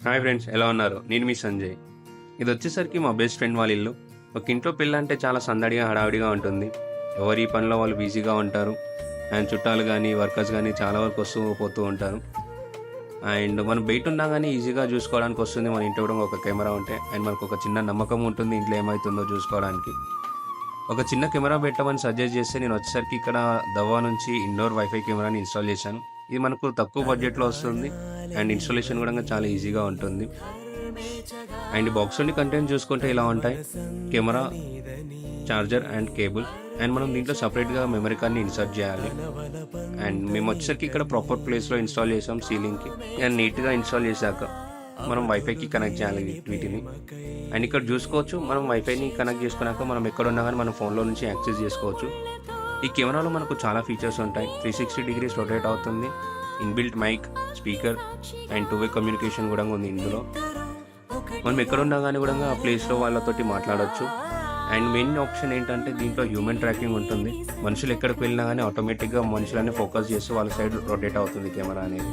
Hi friends, ఎలా ఉన్నారు? నేను మీ సంజయ్. ఇది వచ్చేసరికి మా బెస్ట్ ఫ్రెండ్ వాళ్ళ ఇల్లు. ఒక ఇంట్లో పెళ్ళి అంటే చాలా సందడిగా హడావిడిగా ఉంటుంది. ఎవరి పనిలో వాళ్ళు బిజీగా ఉంటారు. అండ్ చుట్టాలు కానీ వర్కర్స్ కానీ చాలా వరకు వస్తూ పోతూ ఉంటారు. అండ్ మనం బయట ఉన్నా కానీ ఈజీగా చూసుకోవడానికి వస్తుంది మన ఇంట్లో కూడా ఒక కెమెరా ఉంటే. అండ్ మనకు ఒక చిన్న నమ్మకం ఉంటుంది ఇంట్లో ఏమవుతుందో చూసుకోవడానికి. ఒక చిన్న కెమెరా పెట్టమని సజెస్ట్ చేస్తే నేను వచ్చేసరికి ఇక్కడ దవా నుంచి ఇండోర్ వైఫై కెమెరాని ఇన్స్టాల్ చేశాను. ఇది మనకు తక్కువ బడ్జెట్లో వస్తుంది అండ్ ఇన్స్టాలేషన్ కూడా చాలా ఈజీగా ఉంటుంది. అండ్ బాక్స్లోని కంటెంట్ చూసుకుంటే ఇలా ఉంటాయి: camera, charger and cable. And మనం దీంట్లో సపరేట్గా మెమరీ కార్డ్ని ఇన్సర్ట్ చేయాలి. అండ్ మేము వచ్చేసరికి ఇక్కడ ప్రాపర్ ప్లేస్లో ఇన్స్టాల్ చేసాం సీలింగ్కి. అండ్ నీట్గా ఇన్స్టాల్ చేశాక మనం వైఫైకి కనెక్ట్ చేయాలి వీటిని. అండ్ ఇక్కడ చూసుకోవచ్చు, మనం వైఫైని కనెక్ట్ చేసుకున్నాక మనం ఎక్కడున్నా కానీ మన ఫోన్లో నుంచి యాక్సెస్ చేసుకోవచ్చు. ఈ కెమెరాలో మనకు చాలా ఫీచర్స్ ఉంటాయి. 360 డిగ్రీస్ రొటేట్ అవుతుంది, inbuilt mike, speaker and two way communication కూడా ఉంది ఇందులో. మనం ఎక్కడున్నా కానీ కూడా ఆ ప్లేస్లో వాళ్ళతోటి మాట్లాడవచ్చు. అండ్ మెయిన్ ఆప్షన్ ఏంటంటే దీంట్లో హ్యూమన్ ట్రాకింగ్ ఉంటుంది. మనుషులు ఎక్కడికి వెళ్ళినా కానీ ఆటోమేటిక్గా మనుషులన్నీ ఫోకస్ చేస్తూ వాళ్ళ సైడ్ రొటేట్ అవుతుంది కెమెరా అనేది.